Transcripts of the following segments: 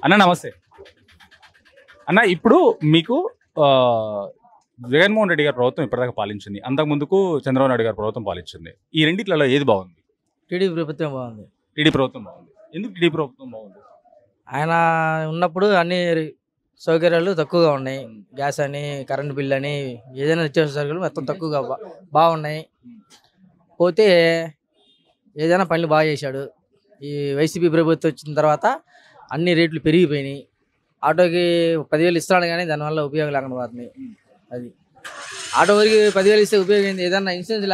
అన్న నమస్తే అన్న. ఇప్పుడు మీకు జగన్మోహన్ రెడ్డి గారి ప్రభుత్వం ఇప్పటిదాకా పాలించింది, అంతకు ముందుకు చంద్రబాబు నాయుడు గారి ప్రభుత్వం పాలించింది. ఈ రెండిట్లలో ఏది బాగుంది? టీడీపీ ప్రభుత్వం బాగుంది. టీడీ ప్రభుత్వం బాగుంది. ఎందుకు టీడీ ప్రభుత్వం బాగుంది? ఆయన ఉన్నప్పుడు అన్ని సౌకర్యాలు తక్కువగా ఉన్నాయి. గ్యాస్ అని, కరెంటు బిల్ అని, ఏదైనా నిత్యావసర సరుకులు మొత్తం తక్కువగా బాగున్నాయి. పోతే ఏదైనా పనులు బాగా చేశాడు. ఈ వైసీపీ ప్రభుత్వం వచ్చిన తర్వాత అన్ని రేట్లు పెరిగిపోయినాయి. ఆటోకి 10,000 ఇస్తున్నాడు కానీ దానివల్ల ఉపయోగం లేకుండా పోతున్నాయి. అది ఆటో వరకు 10,000 ఇస్తే ఉపయోగం ఏంది? ఏదన్నా ఇన్సూరెన్స్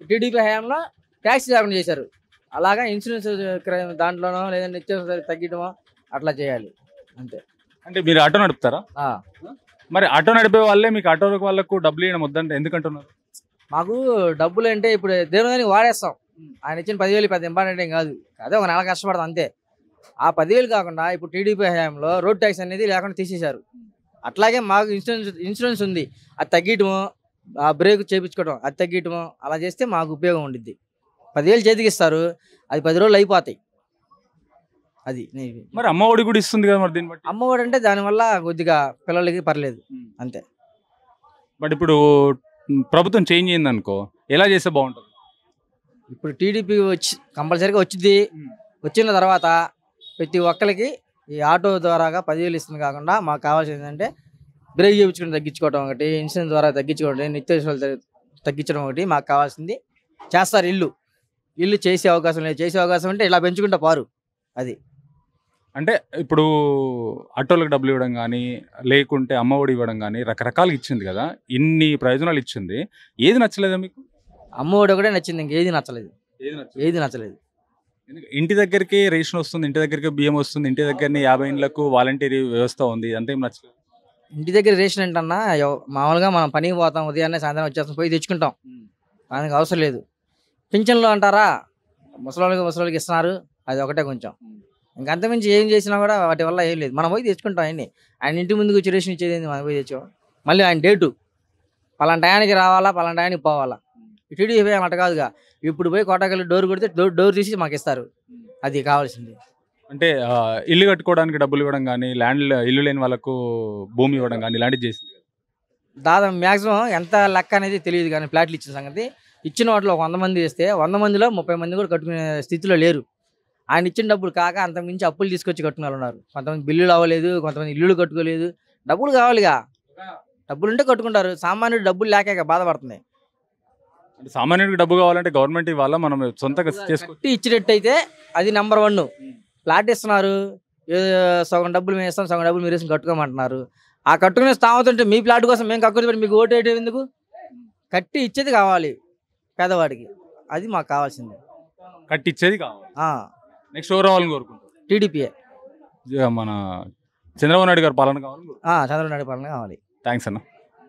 టీడీపీ హయాంలో ట్యాక్స్ లేకుండా చేశారు. అలాగా ఇన్సూరెన్స్ దాంట్లోనో లేదంటే నిత్యావసర తగ్గడమో అట్లా చేయాలి అంతే. అంటే మీరు ఆటో నడుపుతారా? మరి ఆటో నడిపే వాళ్ళే మీకు ఆటో వాళ్ళకు డబ్బులు ఇవ్వడం వద్దంటే ఎందుకంటున్నారు? మాకు డబ్బులు అంటే ఇప్పుడు దేవుని వాడేస్తాం. ఆయన ఇచ్చిన 10,000 పెద్ద ఇంపార్టెంట్ ఏం కాదు. అదే ఒక నెల కష్టపడతాం అంతే. ఆ 10,000 కాకుండా ఇప్పుడు టీడీపీ హయాంలో రోడ్ ట్యాక్స్ అనేది లేకుండా తీసేశారు. అట్లాగే మాకు ఇన్సూరెన్స్ ఉంది, అది తగ్గియటము, ఆ బ్రేక్ చేయించుకోవడం అది తగ్గియటము, అలా చేస్తే మాకు ఉపయోగం ఉండిద్ది. 10,000 చేతికి ఇస్తారు, అది 10 రోజులు అయిపోతాయి. అది మరి అమ్మ ఒడి కూడా ఇస్తుంది కదా, మరి దీన్ని బట్టి అమ్మఒడి అంటే దానివల్ల కొద్దిగా పిల్లలకి పర్లేదు అంతే. బట్ ఇప్పుడు ప్రభుత్వం చేంజ్ అయింది అనుకో, ఎలా చేస్తే బాగుంటుంది? ఇప్పుడు టీడీపీ వచ్చి కంపల్సరీగా వచ్చింది. వచ్చిన తర్వాత ప్రతి ఒక్కరికి ఈ ఆటో ద్వారాగా 10,000 ఇస్తుంది కాకుండా మాకు కావాల్సింది ఏంటంటే బ్రేక్ చేయించుకుని తగ్గించుకోవడం ఒకటి, ఇన్సూరెన్స్ ద్వారా తగ్గించుకోవడం, నిత్యావసరాలు తగ్గించడం ఒకటి మాకు కావాల్సింది. చేస్తారు ఇల్లు చేసే అవకాశం లేదు. చేసే అవకాశం అంటే ఇలా పెంచుకుంటా పారు. అది అంటే ఇప్పుడు ఆటోలకు డబ్బులు ఇవ్వడం కానీ, లేకుంటే అమ్మ ఒడి ఇవ్వడం కానీ రకరకాలుగా ఇచ్చింది కదా, ఇన్ని ప్రయోజనాలు ఇచ్చింది. ఏది నచ్చలేదా మీకు? అమ్మఒడి ఒకటే నచ్చింది, ఇంకేది నచ్చలేదు. ఏది నచ్చలేదు? ఇంటి దగ్గరికి రేషన్ వస్తుంది, ఇంటి దగ్గరికి బియ్యం వస్తుంది, ఇంటి దగ్గరని 50 ఇండ్లకు వాలంటీర్ వ్యవస్థ ఉంది, అంతేం నచ్చలేదు. ఇంటి దగ్గర రేషన్ ఏంటన్నా మామూలుగా మనం పనికి పోతాం, ఉదయాన్నే సాయంత్రం వచ్చేస్తాం, పోయి తెచ్చుకుంటాం, దానికి అవసరం లేదు. పింఛన్లు అంటారా, ముసలికి ఇస్తున్నారు, అది ఒకటే కొంచెం. ఇంకంతమించి ఏం చేసినా కూడా వాటి వల్ల ఏం లేదు. మనం పోయి తెచ్చుకుంటాం ఆయన్ని. ఆయన ఇంటి ముందుకు వచ్చి రేషన్ ఇచ్చేది మనం పోయి తెచ్చాం. మళ్ళీ ఆయన డేటు పలానా టయానికి రావాలా, పలానా టయానికి పోవాలా. టీడీపీ అన్నట్టు కాదుగా, ఇప్పుడు పోయి కోటాకెళ్ళి డోర్ కొడితే డోర్ తీసి మాకు ఇస్తారు. అది కావాల్సింది. అంటే ఇల్లు కట్టుకోవడానికి డబ్బులు ఇవ్వడం కానీ, ఇల్లు లేని వాళ్ళకు భూమి ఇవ్వడం కానీ ఇలాంటివి చేసింది. దాదాపు మ్యాక్సిమం ఎంత లెక్క అనేది తెలియదు కానీ ఫ్లాట్లు ఇచ్చిన సంగతి, ఇచ్చిన వాటిలో 100 మంది ఇస్తే 100 మందిలో 30 మంది కూడా కట్టుకునే స్థితిలో లేరు. ఆయన ఇచ్చిన డబ్బులు కాక అంతకుమించి అప్పులు తీసుకొచ్చి కట్టుకునే వాళ్ళు ఉన్నారు. కొంతమంది బిల్లులు అవ్వలేదు, కొంతమంది ఇల్లులు కట్టుకోలేదు. డబ్బులు కావాలిగా, డబ్బులు ఉంటే కట్టుకుంటారు. సామాన్యుడు డబ్బులు లేక బాధపడుతుంది. అంటే సామాన్యుడికి డబ్బు కావాలంటే గవర్నమెంట్ ఇవ్వాల, మనం సొంతంగా కట్టి ఇచ్చినట్టు అయితే అది నెంబర్ 1. ఫ్లాట్ ఇస్తున్నారు, సగం డబ్బులు మేము ఇస్తాం, సగం డబ్బులు మీరు వేసి కట్టుకోమంటున్నారు. ఆ కట్టుకునే స్థామత ఉంటే మీ ఫ్లాట్ కోసం మేము కక్కుని పెట్టి మీకు ఓటు వేయడం ఎందుకు? కట్టి ఇచ్చేది కావాలి పేదవాడికి, అది మాకు కావాల్సింది. కట్టి ఇచ్చేది కావాలి. నెక్స్ట్ ఎవరు రావాలని కోరుకుంటారు? టీడీపీఏ, మన చంద్రబాబు నాయుడు గారి పాలన కావాలి. చంద్రబాబు నాయుడు పాలన కావాలి. థ్యాంక్స్ అన్న.